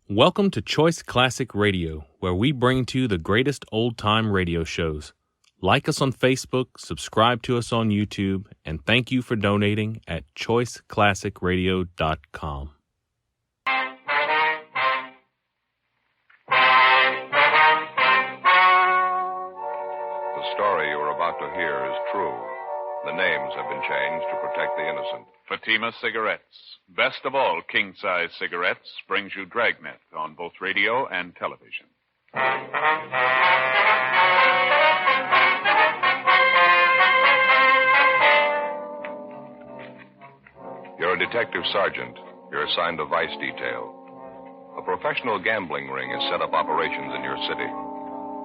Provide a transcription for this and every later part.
Welcome to Choice Classic Radio, where we bring to you the greatest old-time radio shows. Like us on Facebook, subscribe to us on YouTube, and thank you for donating at choiceclassicradio.com. The story you are about to hear is true. The names have been changed to protect the innocent. Fatima Cigarettes. Best of all king-size cigarettes brings you Dragnet on both radio and television. You're a detective sergeant. You're assigned to vice detail. A professional gambling ring has set up operations in your city.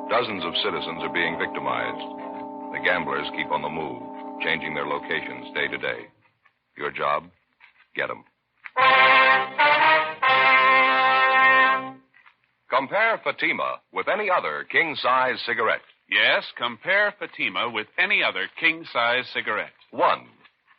Dozens of citizens are being victimized. The gamblers keep on the move, changing their locations day to day. Your job? Get them. Compare Fatima with any other king-size cigarette. Yes, compare Fatima with any other king-size cigarette. 1.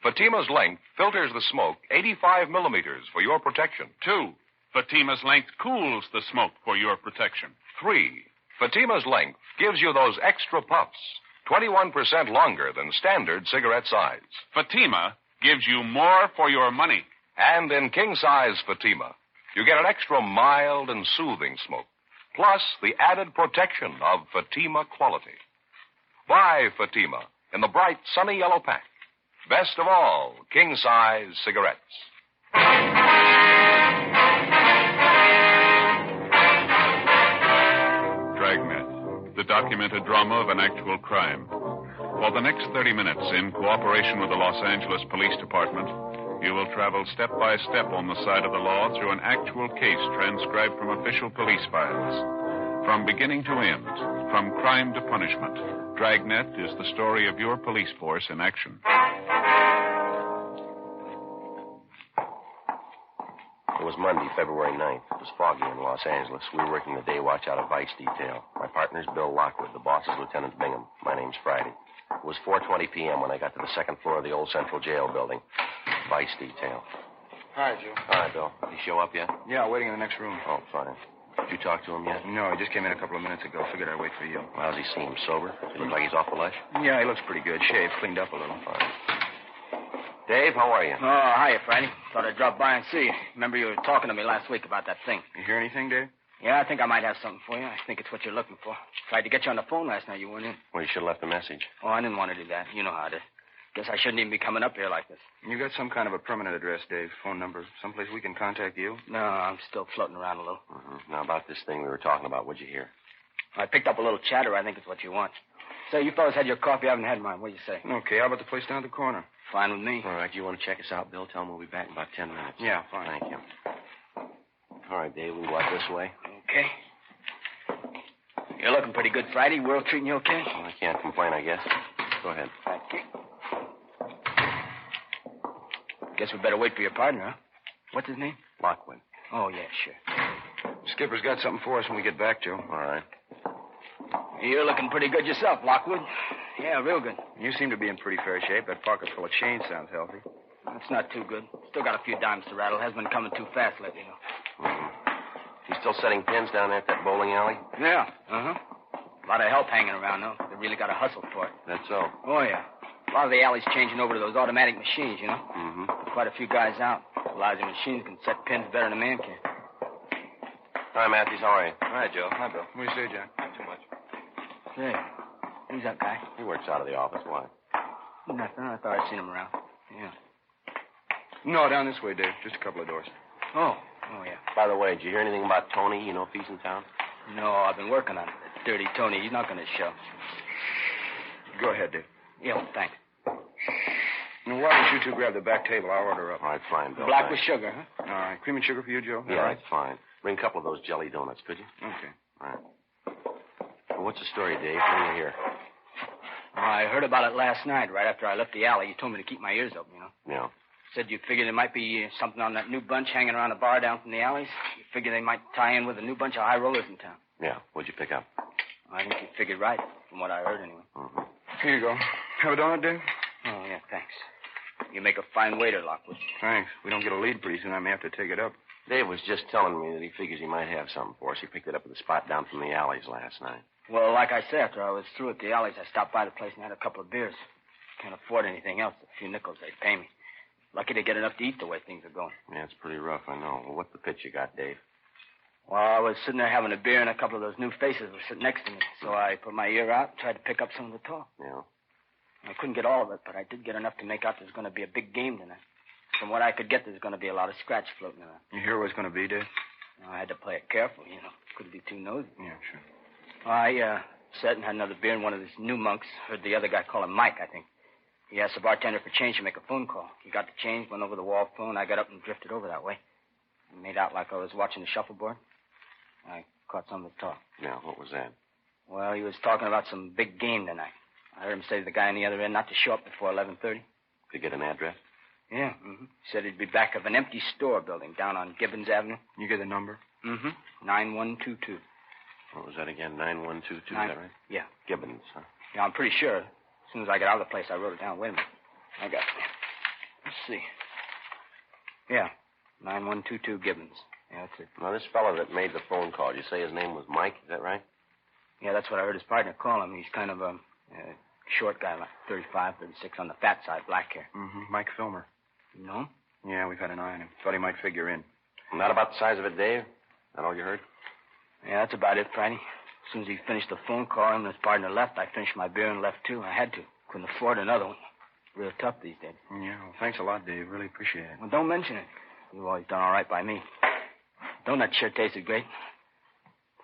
Fatima's length filters the smoke 85 millimeters for your protection. 2. Fatima's length cools the smoke for your protection. 3. Fatima's length gives you those extra puffs, 21% longer than standard cigarette size. Fatima gives you more for your money. And in king-size Fatima, you get an extra mild and soothing smoke, plus the added protection of Fatima quality. Buy Fatima in the bright, sunny yellow pack. Best of all, king-size cigarettes. Dragnet, the documented drama of an actual crime. For the next 30 minutes, in cooperation with the Los Angeles Police Department, you will travel step by step on the side of the law through an actual case transcribed from official police files. From beginning to end, from crime to punishment, Dragnet is the story of your police force in action. It was Monday, February 9th. It was foggy in Los Angeles. We were working the day watch out of vice detail. My partner's Bill Lockwood. The boss is Lieutenant Bingham. My name's Friday. It was 4:20 p.m. when I got to the second floor of the old Central Jail building. Vice detail. Hi, Joe. Hi, Bill. Did he show up yet? Yeah, waiting in the next room. Oh, fine. Did you talk to him yet? No, he just came in a couple of minutes ago. Figured I'd wait for you. Well, how's he seem? Sober? Does he look like he's off the lush? Yeah, he looks pretty good. Shaved, cleaned up a little. Fine. Dave, how are you? Oh, hiya, Friday. Thought I'd drop by and see you. Remember you were talking to me last week about that thing. You hear anything, Dave? Yeah, I think I might have something for you. I think it's what you're looking for. Tried to get you on the phone last night. You weren't in. Well, you should have left a message. Oh, I didn't want to do that. You know how it is. Guess I shouldn't even be coming up here like this. You got some kind of a permanent address, Dave? Phone number? Someplace we can contact you? No, I'm still floating around a little. Now, about this thing we were talking about, what'd you hear? I picked up a little chatter. I think it's what you want. Say, you fellas had your coffee. I haven't had mine. What do you say? Okay, how about the place down at the corner? Fine with me. All right, you want to check us out, Bill? Tell him we'll be back in about 10 minutes. Yeah, fine. Thank you. All right, Dave, we walk this way. Okay. You're looking pretty good, Friday. World treating you okay? Well, I can't complain, I guess. Go ahead. Thank you. Guess we better wait for your partner, huh? What's his name? Lockwood. Oh, yeah, sure. Skipper's got something for us when we get back, Joe. All right. You're looking pretty good yourself, Lockwood. Yeah, real good. You seem to be in pretty fair shape. That pocket full of change sounds healthy. That's not too good. Still got a few dimes to rattle. Hasn't been coming too fast lately, though. You still setting pins down there at that bowling alley? Yeah, uh-huh. A lot of help hanging around, though. They really got to hustle for it. That's so. Oh, yeah. A lot of the alley's changing over to those automatic machines, you know? Mm-hmm. Quite a few guys out. Realize the machines can set pins better than a man can. Hi, Matthews. How are you? Hi, Joe. Hi, Bill. What do you say, John? Not too much. Hey, who's that guy? He works out of the office. Why? Nothing. I thought I'd seen him around. Yeah. No, down this way, Dave. Just a couple of doors. Oh, yeah. By the way, did you hear anything about Tony? You know if he's in town? No, I've been working on it. That dirty Tony. He's not going to show. Go ahead, Dave. Yeah, thanks. Now, why don't you two grab the back table? I'll order up. All right, fine, Bill. Black thanks. with sugar, huh? All right. Cream and sugar for you, Joe? Yeah, that's fine. Bring a couple of those jelly donuts, could you? Okay. All right. Well, what's the story, Dave? What do you hear? I heard about it last night, right after I left the alley. You told me to keep my ears open, you know. Yeah. Said you figured there might be something on that new bunch hanging around the bar down from the alleys. You figured they might tie in with a new bunch of high rollers in town. Yeah. What'd you pick up? I think you figured right, from what I heard anyway. Mm-hmm. Here you go. Have a donut, Dave? Oh, yeah, thanks. You make a fine waiter, Lockwood. Thanks. We don't get a lead pretty soon. I may have to take it up. Dave was just telling me that he figures he might have something for us. He picked it up at the spot down from the alleys last night. Well, like I said, after I was through at the alleys, I stopped by the place and had a couple of beers. Can't afford anything else. A few nickels they'd pay me. Lucky to get enough to eat the way things are going. Yeah, it's pretty rough, I know. Well, what's the pitch you got, Dave? Well, I was sitting there having a beer, and a couple of those new faces were sitting next to me. So I put my ear out and tried to pick up some of the talk. Yeah. I couldn't get all of it, but I did get enough to make out there's going to be a big game tonight. From what I could get, there's going to be a lot of scratch floating around. You hear what it's going to be, Dave? I had to play it careful, you know. Couldn't be too nosy. Yeah, sure. Well, I sat and had another beer, and one of these new monks heard the other guy call him Mike, I think. He asked the bartender for change to make a phone call. He got the change, went over the wall phone. I got up and drifted over that way. I made out like I was watching the shuffleboard. I caught some of the talk. Yeah, what was that? Well, he was talking about some big game tonight. I heard him say to the guy on the other end not to show up before 11:30. Did you get an address? Yeah, He said he'd be back of an empty store building down on Gibbons Avenue. You get the number? 9122. What was that again? 9122, is that right? Yeah. Gibbons, huh? Yeah, I'm pretty sure. As soon as I got out of the place, I wrote it down. Wait a minute. I got it. Let's see. Yeah, 9122 Gibbons. Yeah, that's it. Now, this fellow that made the phone call, you say his name was Mike, is that right? Yeah, that's what I heard his partner call him. He's kind of a short guy, like 35, 36 on the fat side, black hair. Mike Filmer. You know him? Yeah, we've had an eye on him. Thought he might figure in. Not about the size of it, Dave? That all you heard? Yeah, that's about it, Friday. As soon as he finished the phone call, him and his partner left. I finished my beer and left, too. I had to. Couldn't afford another one. Real tough these days. Yeah, well, thanks a lot, Dave. Really appreciate it. Well, don't mention it. You've always done all right by me. Donut sure tasted great.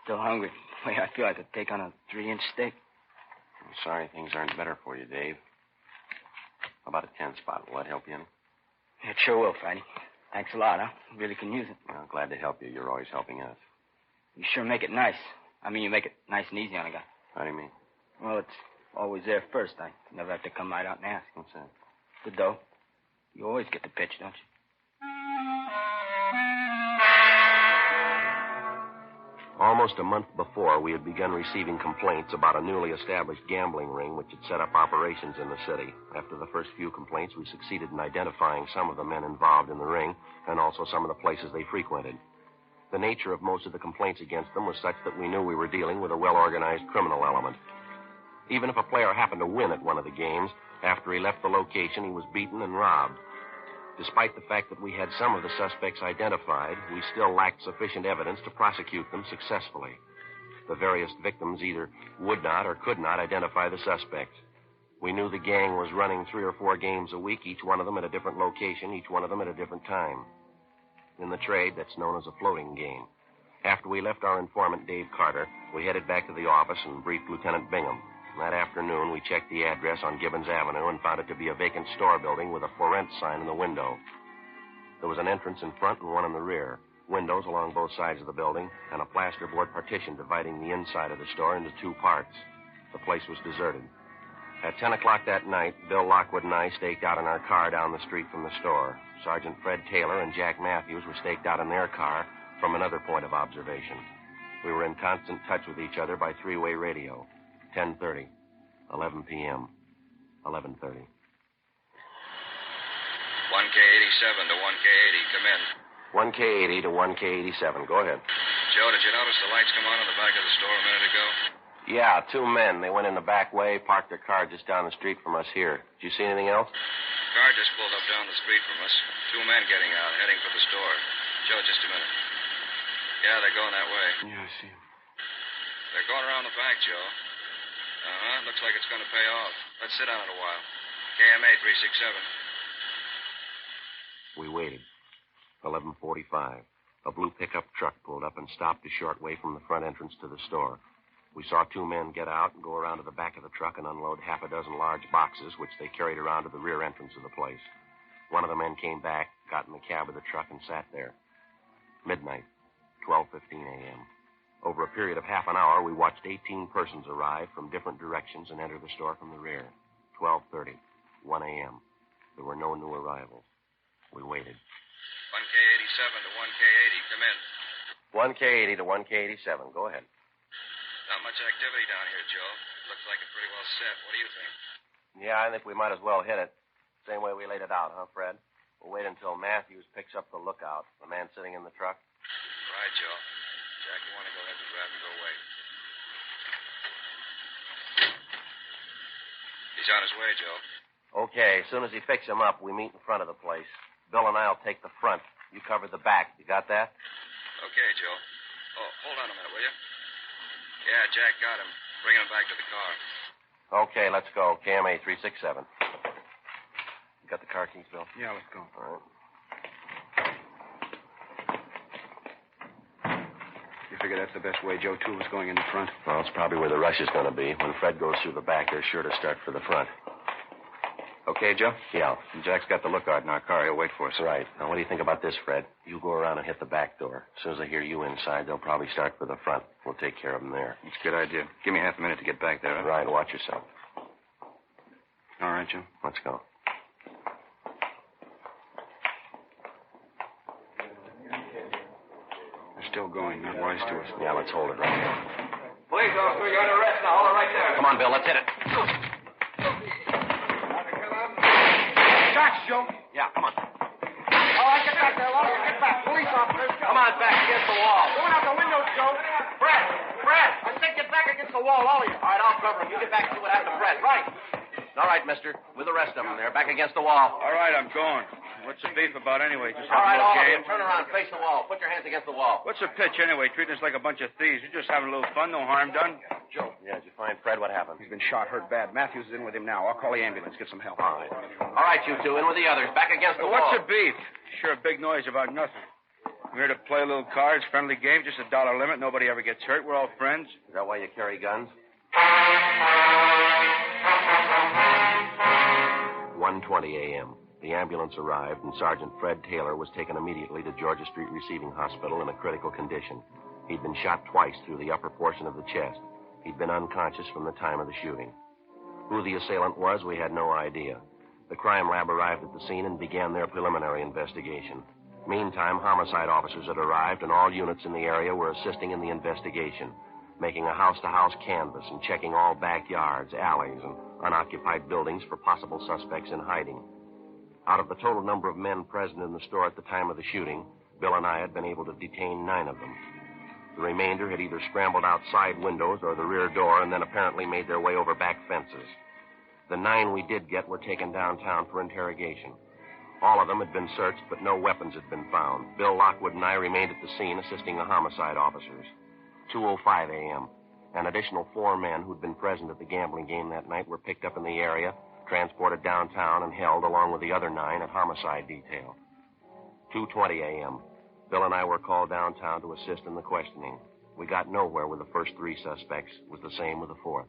Still hungry. The way I feel, I could take on a 3-inch steak. I'm sorry things aren't better for you, Dave. How about a 10 spot? Will that help you any? It sure will, Friday. Thanks a lot, huh? Really can use it. Well, glad to help you. You're always helping us. You sure make it nice. I mean, you make it nice and easy on a guy. How do you mean? Well, it's always there first. I never have to come right out and ask. What's that? The dough. You always get the pitch, don't you? Almost a month before, we had begun receiving complaints about a newly established gambling ring which had set up operations in the city. After the first few complaints, we succeeded in identifying some of the men involved in the ring and also some of the places they frequented. The nature of most of the complaints against them was such that we knew we were dealing with a well-organized criminal element. Even if a player happened to win at one of the games, after he left the location, he was beaten and robbed. Despite the fact that we had some of the suspects identified, we still lacked sufficient evidence to prosecute them successfully. The various victims either would not or could not identify the suspects. We knew the gang was running 3 or 4 games a week, each one of them at a different location, each one of them at a different time. In the trade, that's known as a floating game. After we left our informant, Dave Carter, we headed back to the office and briefed Lieutenant Bingham. That afternoon, we checked the address on Gibbons Avenue and found it to be a vacant store building with a for rent sign in the window. There was an entrance in front and one in the rear, windows along both sides of the building, and a plasterboard partition dividing the inside of the store into 2 parts. The place was deserted. At 10 o'clock that night, Bill Lockwood and I staked out in our car down the street from the store. Sergeant Fred Taylor and Jack Matthews were staked out in their car from another point of observation. We were in constant touch with each other by 3-way radio. 10:30, 11 p.m., 11:30. 1K87 to 1K80, come in. 1K80 to 1K87, go ahead. Joe, did you notice the lights come on in the back of the store a minute ago? Yeah, 2 men. They went in the back way, parked their car just down the street from us here. Did you see anything else? Car just pulled up down the street from us. 2 men getting out, heading for the store. Joe, just a minute. Yeah, they're going that way. Yeah, I see him. They're going around the back, Joe. Looks like it's going to pay off. Let's sit down it a while. KMA 367. We waited. 11:45. A blue pickup truck pulled up and stopped a short way from the front entrance to the store. We saw 2 men get out and go around to the back of the truck and unload half a dozen large boxes, which they carried around to the rear entrance of the place. One of the men came back, got in the cab of the truck, and sat there. Midnight, 12:15 a.m. Over a period of half an hour, we watched 18 persons arrive from different directions and enter the store from the rear. 12:30, 1 a.m. There were no new arrivals. We waited. 1K87 to 1K80, come in. 1K80 to 1K87, go ahead. Not much activity down here, Joe. Looks like it's pretty well set. What do you think? Yeah, I think we might as well hit it. Same way we laid it out, huh, Fred? We'll wait until Matthews picks up the lookout, the man sitting in the truck. Right, Joe. Jack, you want to go ahead and grab and go away. He's on his way, Joe. Okay, as soon as he picks him up, we meet in front of the place. Bill and I'll take the front. You cover the back. You got that? Okay, Joe. Oh, hold on a minute, will you? Yeah, Jack got him. Bringing him back to the car. Okay, let's go. KMA 367. You got the car keys, Bill? Yeah, let's go. All right. You figure that's the best way, Joe, too, was going in the front? Well, it's probably where the rush is going to be. When Fred goes through the back, they're sure to start for the front. Okay, Joe? Yeah. Jack's got the lookout in our car. He'll wait for us. Right. Now, what do you think about this, Fred? You go around and hit the back door. As soon as they hear you inside, they'll probably start for the front. We'll take care of them there. It's a good idea. Give me half a minute to get back there, huh? Right. Watch yourself. All right, Joe. Let's go. They're still going. Not wise to us. Yeah, let's hold it right there. Police officer, you're under arrest now. Hold it right there. Come on, Bill. Let's hit it. Shots, Joe. Yeah, come on. All right, get back there, Lois. Get back. Police officers. Come on, back against the wall. Going out the window, Joe. Fred! I said get back against the wall, all of you. All right, I'll cover him. You get back and see what happened to Fred. Right. All right, mister. With the rest of them. They're back against the wall. All right, I'm going. What's the beef about anyway? Just All right, having a all little of you. game? Turn around. Face the wall. Put your hands against the wall. What's the pitch anyway? Treating us like a bunch of thieves. You're just having a little fun. No harm done. Joe. Yeah, did you find Fred? What happened? He's been shot, hurt bad. Matthews is in with him now. I'll call the ambulance. Get some help. All right. All right, you two. In with the others. Back against the wall. What's the beef? Sure, big noise about nothing. We're here to play a little cards, friendly game, just $1 limit. Nobody ever gets hurt. We're all friends. Is that why you carry guns? 1:20 a.m. The ambulance arrived, and Sergeant Fred Taylor was taken immediately to Georgia Street Receiving Hospital in a critical condition. He'd been shot twice through the upper portion of the chest. He'd been unconscious from the time of the shooting. Who the assailant was, we had no idea. The crime lab arrived at the scene and began their preliminary investigation. Meantime, homicide officers had arrived, and all units in the area were assisting in the investigation, making a house-to-house canvass and checking all backyards, alleys, and unoccupied buildings for possible suspects in hiding. Out of the total number of men present in the store at the time of the shooting, Bill and I had been able to detain 9 of them. The remainder had either scrambled out side windows or the rear door and then apparently made their way over back fences. The 9 we did get were taken downtown for interrogation. All of them had been searched, but no weapons had been found. Bill Lockwood and I remained at the scene assisting the homicide officers. 2:05 a.m. An additional 4 men who'd been present at the gambling game that night were picked up in the area, transported downtown, and held along with the other 9 at homicide detail. 2:20 a.m. Bill and I were called downtown to assist in the questioning. We got nowhere with the first 3 suspects. It was the same with the 4th.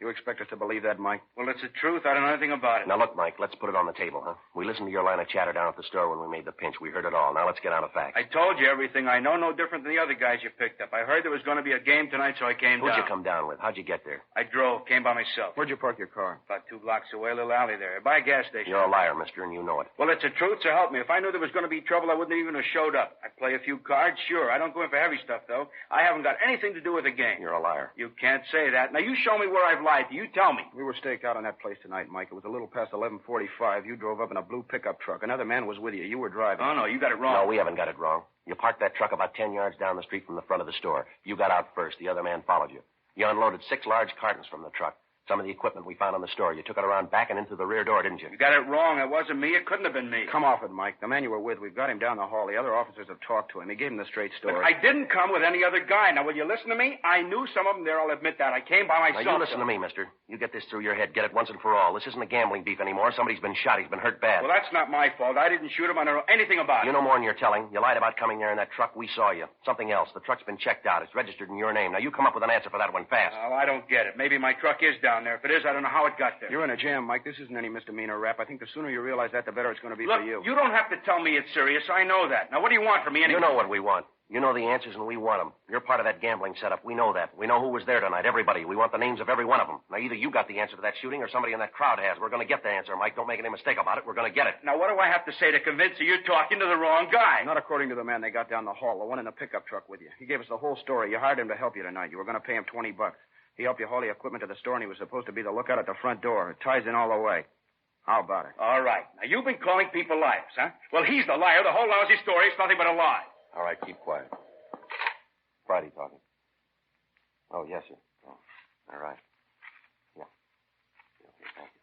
You expect us to believe that, Mike? Well, it's the truth. I don't know anything about it. Now, look, Mike, let's put it on the table, huh? We listened to your line of chatter down at the store when we made the pinch. We heard it all. Now, let's get on to facts. I told you everything I know, no different than the other guys you picked up. I heard there was going to be a game tonight, so I came Who'd down. you come down with? How'd you get there? I drove, came by myself. Where'd you park your car? About 2 blocks away, a little alley there. By a gas station. You're a liar, mister, and you know it. Well, it's the truth, so help me. If I knew there was going to be trouble, I wouldn't even have showed up. I'd play a few cards, sure. I don't go in for heavy stuff, though. I haven't got anything to do with the game. You're a liar. You can't say that. Now, you show me where I've lied to. You tell me. We were staked out on that place tonight, Mike. It was a little past 11:45. You drove up in a blue pickup truck. Another man was with you. You were driving. Oh, no, you got it wrong. No, we haven't got it wrong. You parked that truck about 10 yards down the street from the front of the store. You got out first. The other man followed you. You unloaded 6 large cartons from the truck. Some of the equipment we found on the store. You took it around back and into the rear door, didn't you? You got it wrong. It wasn't me. It couldn't have been me. Come off it, Mike. The man you were with, we've got him down the hall. The other officers have talked to him. He gave him the straight story. But I didn't come with any other guy. Now, will you listen to me? I knew some of them there. I'll admit that. I came by myself. Now, you listen to me, mister. You get this through your head. Get it once and for all. This isn't a gambling beef anymore. Somebody's been shot. He's been hurt bad. Well, that's not my fault. I didn't shoot him. I don't know anything about it. You know more than you're telling. You lied about coming there in that truck. We saw you. Something else. The truck's been checked out. It's registered in your name. Now, you come up with an answer for that one fast. Well, I don't get it. Maybe my truck is down there. If it is, I don't know how it got there. You're in a jam, Mike. This isn't any misdemeanor rap. I think the sooner you realize that, the better it's going to be for you. You don't have to tell me it's serious. I know that. Now, what do you want from me anyway? You know what we want. You know the answers, and we want them. You're part of that gambling setup. We know that. We know who was there tonight, everybody. We want the names of every one of them. Now, either you got the answer to that shooting or somebody in that crowd has. We're going to get the answer, Mike. Don't make any mistake about it. We're going to get it. Now, what do I have to say to convince you you're talking to the wrong guy? Not according to the man they got down the hall, the one in the pickup truck with you. He gave us the whole story. You hired him to help you tonight. You were going to pay him $20. He helped you haul the equipment to the store, and he was supposed to be the lookout at the front door. It ties in all the way. How about it? All right. Now, you've been calling people liars, huh? Well, he's the liar. The whole lousy story is nothing but a lie. All right, keep quiet. Friday talking. Oh, yes, sir. Oh, all right. Yeah. Okay, thank you.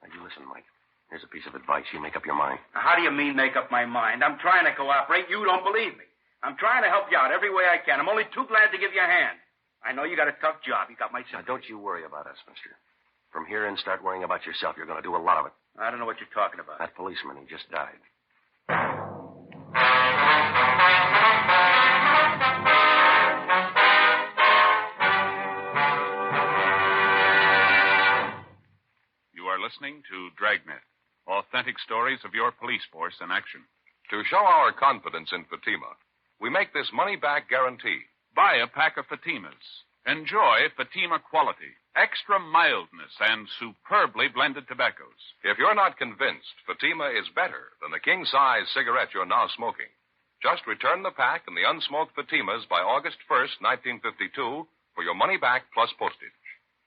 Now, you listen, Mike. Here's a piece of advice. You make up your mind. Now, how do you mean make up my mind? I'm trying to cooperate. You don't believe me. I'm trying to help you out every way I can. I'm only too glad to give you a hand. I know you got a tough job. You got my sympathy. Now, don't you worry about us, mister. From here in, start worrying about yourself. You're going to do a lot of it. I don't know what you're talking about. That policeman, he just died. You are listening to Dragnet, authentic stories of your police force in action. To show our confidence in Fatima, we make this money-back guarantee. Buy a pack of Fatimas. Enjoy Fatima quality, extra mildness, and superbly blended tobaccos. If you're not convinced Fatima is better than the king-size cigarette you're now smoking, just return the pack and the unsmoked Fatimas by August 1st, 1952, for your money back plus postage.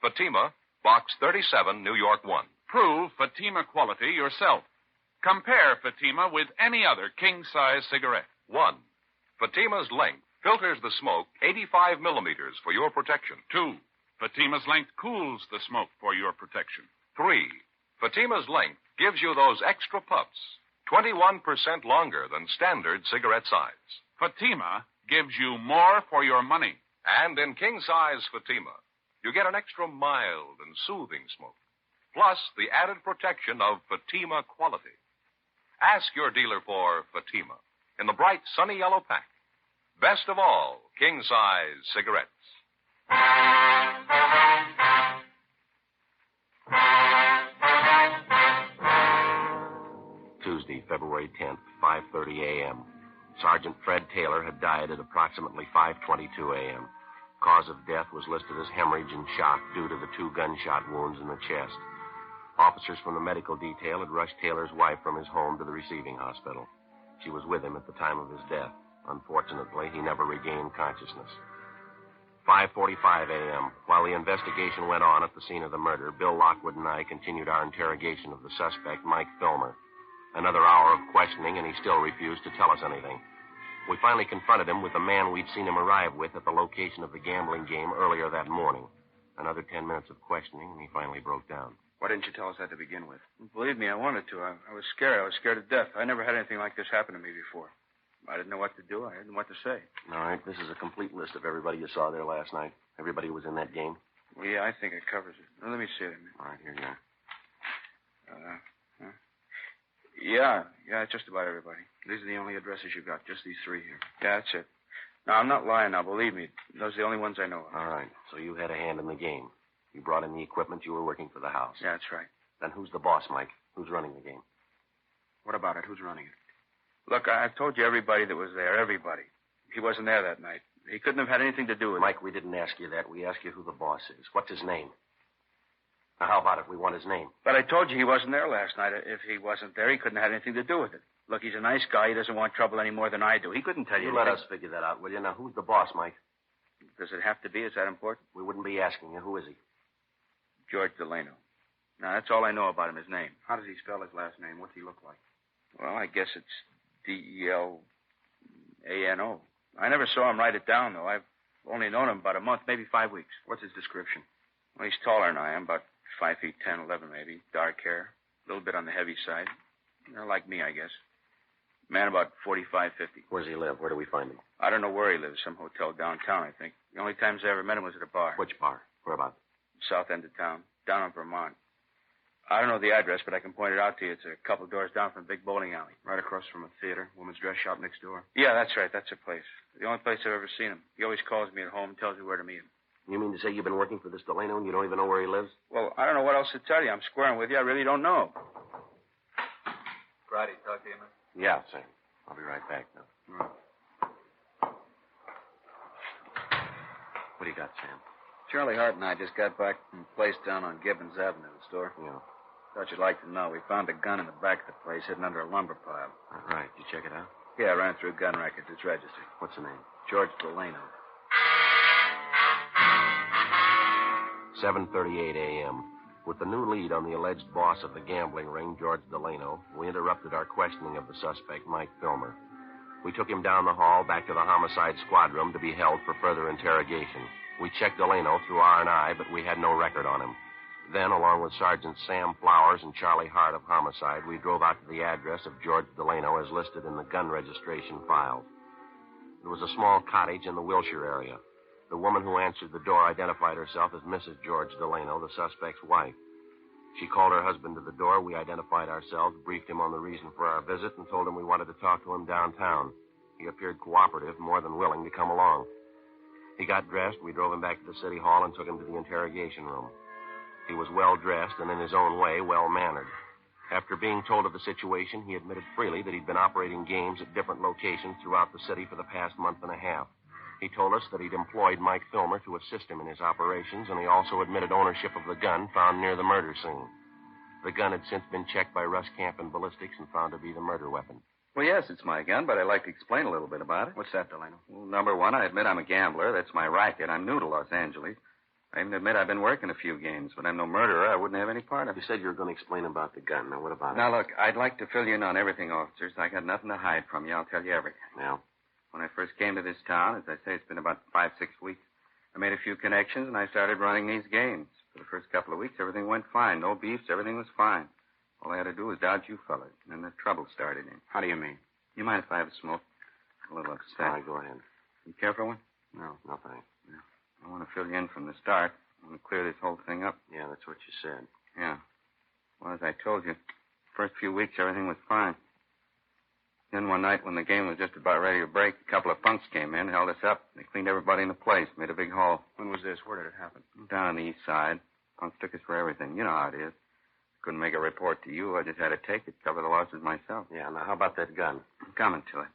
Fatima, Box 37, New York 1. Prove Fatima quality yourself. Compare Fatima with any other king-size cigarette. 1. Fatima's length filters the smoke 85 millimeters for your protection. 2. Fatima's length cools the smoke for your protection. 3. Fatima's length gives you those extra puffs, 21% longer than standard cigarette size. Fatima gives you more for your money. And in king-size Fatima, you get an extra mild and soothing smoke, plus the added protection of Fatima quality. Ask your dealer for Fatima in the bright sunny yellow pack. Best of all, king-size cigarettes. Tuesday, February 10th, 5:30 a.m. Sergeant Fred Taylor had died at approximately 5:22 a.m. Cause of death was listed as hemorrhage and shock due to the 2 gunshot wounds in the chest. Officers from the medical detail had rushed Taylor's wife from his home to the receiving hospital. She was with him at the time of his death. Unfortunately, he never regained consciousness. 5:45 a.m. While the investigation went on at the scene of the murder, Bill Lockwood and I continued our interrogation of the suspect, Mike Filmer. Another hour of questioning, and he still refused to tell us anything. We finally confronted him with the man we'd seen him arrive with at the location of the gambling game earlier that morning. Another 10 minutes of questioning, and he finally broke down. Why didn't you tell us that to begin with? Believe me, I wanted to. I was scared. I was scared to death. I never had anything like this happen to me before. I didn't know what to do. I didn't know what to say. All right, this is a complete list of everybody you saw there last night. Everybody who was in that game. Well, yeah, I think it covers it. Now, let me see it. All right, here you are. Yeah, just about everybody. These are the only addresses you got, just these 3 here. Yeah, that's it. No, I'm not lying now, believe me. Those are the only ones I know of. All right, so you had a hand in the game. You brought in the equipment. You were working for the house. Yeah, that's right. Then who's the boss, Mike? Who's running the game? What about it? Who's running it? Look, I've told you everybody that was there, everybody. He wasn't there that night. He couldn't have had anything to do with it. Mike, we didn't ask you that. We asked you who the boss is. What's his name? Now, how about it? We want his name. But I told you he wasn't there last night. If he wasn't there, he couldn't have had anything to do with it. Look, he's a nice guy. He doesn't want trouble any more than I do. He couldn't tell you You let us figure that out, will you? Now, who's the boss, Mike? Does it have to be? Is that important? We wouldn't be asking you. Who is he? George Delano. Now, that's all I know about him, his name. How does he spell his last name? What's he look like? Well, I guess it's Delano. I never saw him write it down, though. I've only known him about a month, maybe 5 weeks. What's his description? Well, he's taller than I am, about 5 feet 10, 11 maybe. Dark hair, a little bit on the heavy side. Like me, I guess. Man about 45, 50. Where does he live? Where do we find him? I don't know where he lives. Some hotel downtown, I think. The only times I ever met him was at a bar. Which bar? Where about? South end of town, down in Vermont. I don't know the address, but I can point it out to you. It's a couple doors down from a big bowling alley. Right across from a theater, woman's dress shop next door. Yeah, that's right. That's a place. The only place I've ever seen him. He always calls me at home and tells me where to meet him. You mean to say you've been working for this Delano and you don't even know where he lives? Well, I don't know what else to tell you. I'm squaring with you. I really don't know. Friday, talk to you, man. Yeah, Sam. I'll be right back now. Right. What do you got, Sam? Charlie Hart and I just got back from a place down on Gibbons Avenue, the store. Yeah. Thought you'd like to know. We found a gun in the back of the place hidden under a lumber pile. All right. Did you check it out? Yeah, I ran through gun records. It's registered. What's the name? George Delano. 7:38 a.m. With the new lead on the alleged boss of the gambling ring, George Delano, we interrupted our questioning of the suspect, Mike Filmer. We took him down the hall back to the homicide squad room to be held for further interrogation. We checked Delano through R&I, but we had no record on him. Then, along with Sergeant Sam Flowers and Charlie Hart of Homicide, we drove out to the address of George Delano as listed in the gun registration files. It was a small cottage in the Wilshire area. The woman who answered the door identified herself as Mrs. George Delano, the suspect's wife. She called her husband to the door. We identified ourselves, briefed him on the reason for our visit, and told him we wanted to talk to him downtown. He appeared cooperative, more than willing to come along. He got dressed. We drove him back to the city hall and took him to the interrogation room. He was well-dressed and, in his own way, well-mannered. After being told of the situation, he admitted freely that he'd been operating games at different locations throughout the city for the past month and a half. He told us that he'd employed Mike Filmer to assist him in his operations, and he also admitted ownership of the gun found near the murder scene. The gun had since been checked by Russ Camp and ballistics and found to be the murder weapon. Well, yes, it's my gun, but I'd like to explain a little bit about it. What's that, Delano? Well, number one, I admit I'm a gambler. That's my racket. I'm new to Los Angeles. I even admit I've been working a few games, but I'm no murderer. I wouldn't have any part of it. You said you were going to explain about the gun. Now, what about it? Now, look, I'd like to fill you in on everything, officers. I got nothing to hide from you. I'll tell you everything. Yeah? When I first came to this town, as I say, it's been about 5-6 weeks. I made a few connections, and I started running these games. For the first couple of weeks, everything went fine. No beefs, everything was fine. All I had to do was dodge you fellas, and then the trouble started in. How do you mean? You mind if I have a smoke? A little upset. All right, go ahead. You care for one? No, thanks. Yeah. I want to fill you in from the start. I want to clear this whole thing up. Yeah, that's what you said. Yeah. Well, as I told you, first few weeks, everything was fine. Then one night when the game was just about ready to break, a couple of punks came in, held us up. They cleaned everybody in the place, made a big haul. When was this? Where did it happen? Down on the east side. Punks took us for everything. You know how it is. Couldn't make a report to you. I just had to take it, cover the losses myself. Yeah, now how about that gun? I'm coming to it.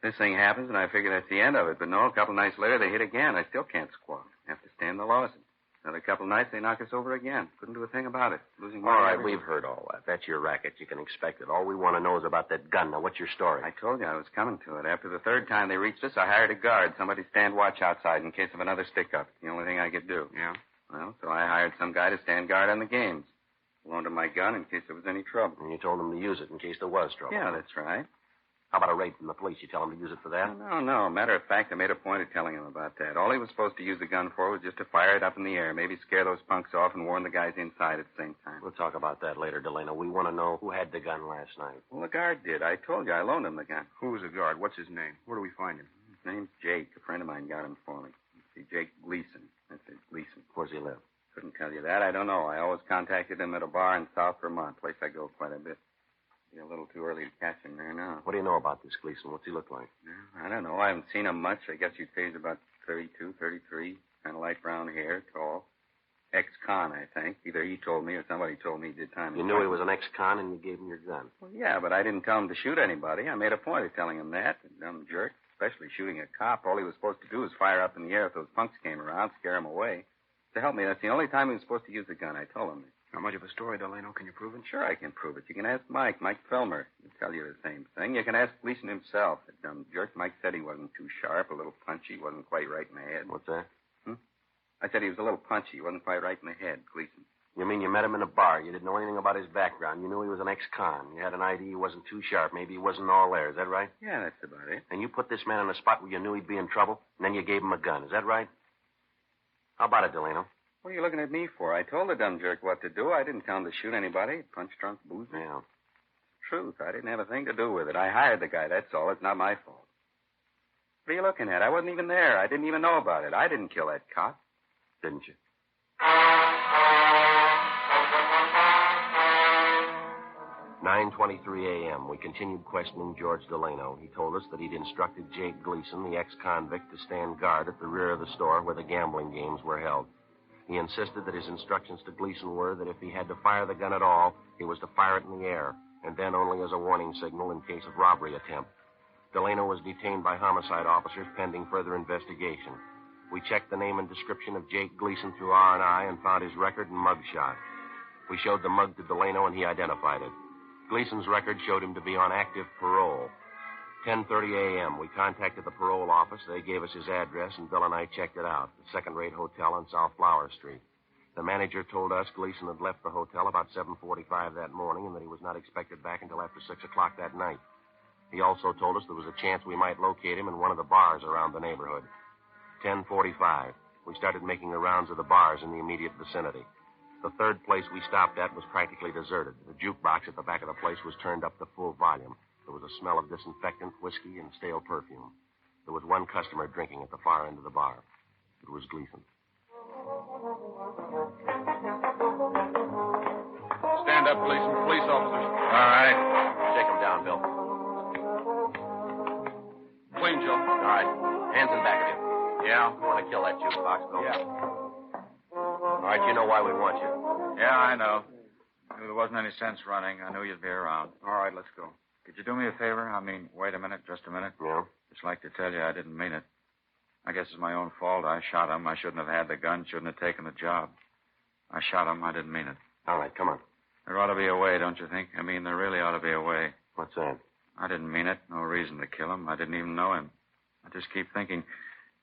This thing happens, and I figure that's the end of it. But no, a couple nights later, they hit again. I still can't squawk. Have to stand the losses. Another couple nights, they knock us over again. Couldn't do a thing about it. Losing money. All right, we've heard all that. That's your racket. You can expect it. All we want to know is about that gun. Now, what's your story? I told you I was coming to it. After the third time they reached us, I hired a guard. Somebody stand watch outside in case of another stick-up. The only thing I could do. Yeah? Well, so I hired some guy to stand guard on the games. Loaned him my gun in case there was any trouble. And you told him to use it in case there was trouble. Yeah, that's right. How about a raid from the police? You tell him to use it for that? No. Matter of fact, I made a point of telling him about that. All he was supposed to use the gun for was just to fire it up in the air, maybe scare those punks off and warn the guys inside at the same time. We'll talk about that later, Delano. We want to know who had the gun last night. Well, the guard did. I told you I loaned him the gun. Who's the guard? What's his name? Where do we find him? His name's Jake. A friend of mine got him for me. See, Jake Gleason. That's it, Gleason. Where's he live? Couldn't tell you that. I don't know. I always contacted him at a bar in South Vermont, place I go quite a bit. Be a little too early to catch him there now. What do you know about this Gleason? What's he look like? I don't know. I haven't seen him much. I guess you'd say he's about 32, 33, kind of light brown hair, tall. Ex-con, I think. Either he told me or somebody told me he did time. You knew he was an ex-con and you gave him your gun. Well, yeah, but I didn't tell him to shoot anybody. I made a point of telling him that. The dumb jerk, especially shooting a cop. All he was supposed to do was fire up in the air if those punks came around, scare him away. To help me, that's the only time he was supposed to use the gun. I told him. Not much of a story, Delano. Can you prove it? Sure, I can prove it. You can ask Mike Filmer. He'll tell you the same thing. You can ask Gleason himself. That dumb jerk. Mike said he wasn't too sharp, a little punchy, wasn't quite right in the head. What's that? I said he was a little punchy, he wasn't quite right in the head, Gleason. You mean you met him in a bar? You didn't know anything about his background. You knew he was an ex-con. You had an idea he wasn't too sharp. Maybe he wasn't all there. Is that right? Yeah, that's about it. And you put this man in a spot where you knew he'd be in trouble, and then you gave him a gun. Is that right? How about it, Delano? What are you looking at me for? I told the dumb jerk what to do. I didn't tell him to shoot anybody. Punch drunk boozer. Yeah. Truth. I didn't have a thing to do with it. I hired the guy, that's all. It's not my fault. What are you looking at? I wasn't even there. I didn't even know about it. I didn't kill that cop. Didn't you? 9:23 a.m. We continued questioning George Delano. He told us that he'd instructed Jake Gleason, the ex-convict, to stand guard at the rear of the store where the gambling games were held. He insisted that his instructions to Gleason were that if he had to fire the gun at all, he was to fire it in the air, and then only as a warning signal in case of robbery attempt. Delano was detained by homicide officers pending further investigation. We checked the name and description of Jake Gleason through R&I and found his record and mug shot. We showed the mug to Delano, and he identified it. Gleason's record showed him to be on active parole. 10:30 a.m., we contacted the parole office. They gave us his address, and Bill and I checked it out, the second-rate hotel on South Flower Street. The manager told us Gleason had left the hotel about 7:45 that morning and that he was not expected back until after 6 o'clock that night. He also told us there was a chance we might locate him in one of the bars around the neighborhood. 10:45. We started making the rounds of the bars in the immediate vicinity. The third place we stopped at was practically deserted. The jukebox at the back of the place was turned up to full volume. There was a smell of disinfectant, whiskey, and stale perfume. There was one customer drinking at the far end of the bar. It was Gleason. Stand up, Gleason. Police officers. All right. Shake him down, Bill. Clean, Joe. All right. Hands in back of you. Yeah. You want to kill that jukebox, Bill? Yeah. All right, you know why we want you. Yeah, I know. Knew there wasn't any sense running. I knew you'd be around. All right, let's go. Could you do me a favor? I mean, wait a minute, just a minute. Yeah? Just like to tell you I didn't mean it. I guess it's my own fault. I shot him. I shouldn't have had the gun, shouldn't have taken the job. I shot him. I didn't mean it. All right, come on. There ought to be a way, don't you think? I mean, there really ought to be a way. What's that? I didn't mean it. No reason to kill him. I didn't even know him. I just keep thinking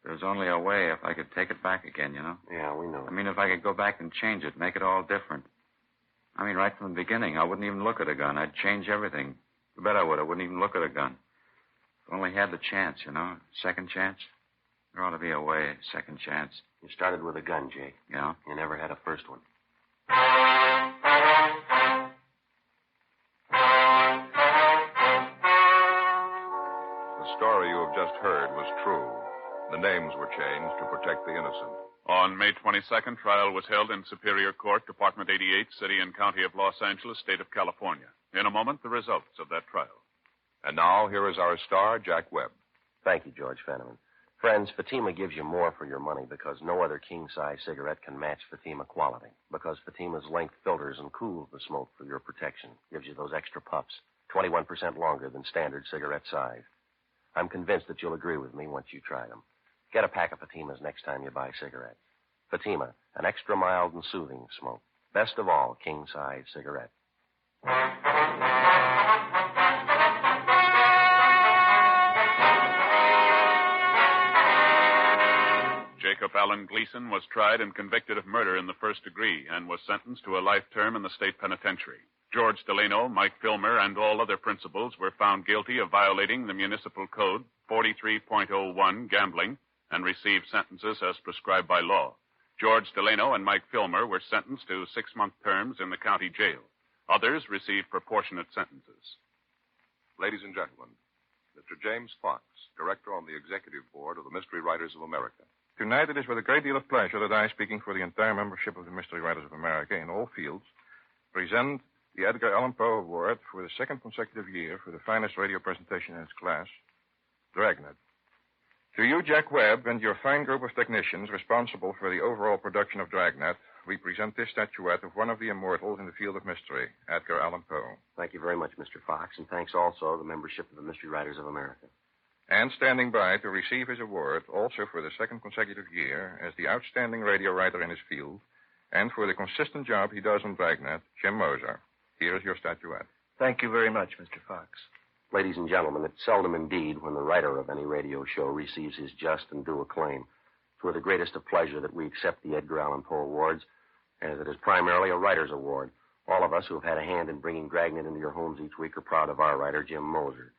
there's only a way if I could take it back again, you know? Yeah, we know. I mean, if I could go back and change it, make it all different. I mean, right from the beginning, I wouldn't even look at a gun. I'd change everything. You bet I would. I wouldn't even look at a gun. If I only had the chance, you know? Second chance. There ought to be a way, second chance. You started with a gun, Jake. Yeah? You never had a first one. The story you have just heard was true. The names were changed to protect the innocent. On May 22nd, trial was held in Superior Court, Department 88, City and County of Los Angeles, State of California. In a moment, the results of that trial. And now, here is our star, Jack Webb. Thank you, George Fenneman. Friends, Fatima gives you more for your money because no other king-size cigarette can match Fatima quality. Because Fatima's length filters and cools the smoke for your protection. Gives you those extra puffs, 21% longer than standard cigarette size. I'm convinced that you'll agree with me once you try them. Get a pack of Fatimas next time you buy cigarettes. Fatima, an extra mild and soothing smoke. Best of all, king-size cigarette. Jacob Allen Gleason was tried and convicted of murder in the first degree and was sentenced to a life term in the state penitentiary. George Delano, Mike Filmer, and all other principals were found guilty of violating the municipal code 43.01, gambling, and received sentences as prescribed by law. George Delano and Mike Filmer were sentenced to 6-month terms in the county jail. Others received proportionate sentences. Ladies and gentlemen, Mr. James Fox, director on the executive board of the Mystery Writers of America. Tonight it is with a great deal of pleasure that I, speaking for the entire membership of the Mystery Writers of America in all fields, present the Edgar Allan Poe Award for the second consecutive year for the finest radio presentation in its class, Dragnet. To you, Jack Webb, and your fine group of technicians responsible for the overall production of Dragnet, we present this statuette of one of the immortals in the field of mystery, Edgar Allan Poe. Thank you very much, Mr. Fox, and thanks also to the membership of the Mystery Writers of America. And standing by to receive his award, also for the second consecutive year, as the outstanding radio writer in his field, and for the consistent job he does on Dragnet, Jim Moser. Here is your statuette. Thank you very much, Mr. Fox. Ladies and gentlemen, it's seldom indeed when the writer of any radio show receives his just and due acclaim. It's with the greatest of pleasure that we accept the Edgar Allan Poe Awards, as it is primarily a writer's award. All of us who have had a hand in bringing Dragnet into your homes each week are proud of our writer, Jim Moser.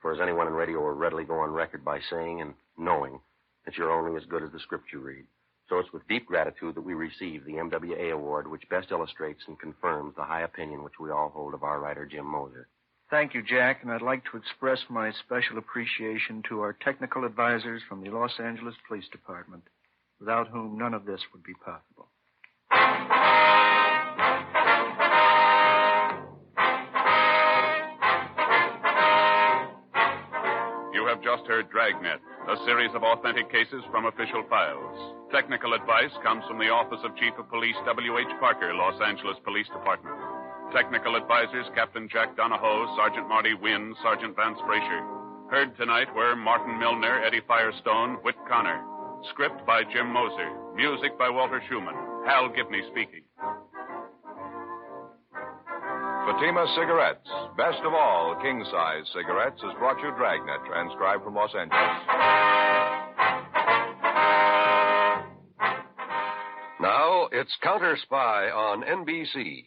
For as anyone in radio will readily go on record by saying and knowing that you're only as good as the script you read. So it's with deep gratitude that we receive the MWA Award, which best illustrates and confirms the high opinion which we all hold of our writer, Jim Moser. Thank you, Jack, and I'd like to express my special appreciation to our technical advisors from the Los Angeles Police Department, without whom none of this would be possible. You have just heard Dragnet, a series of authentic cases from official files. Technical advice comes from the Office of Chief of Police W.H. Parker, Los Angeles Police Department. Technical advisors Captain Jack Donahoe, Sergeant Marty Wynn, Sergeant Vance Brasher. Heard tonight were Martin Milner, Eddie Firestone, Whit Connor. Script by Jim Moser. Music by Walter Schumann. Hal Gibney speaking. Fatima Cigarettes, best of all king-size cigarettes, has brought you Dragnet, transcribed from Los Angeles. Now, Now, it's Counter Spy on NBC.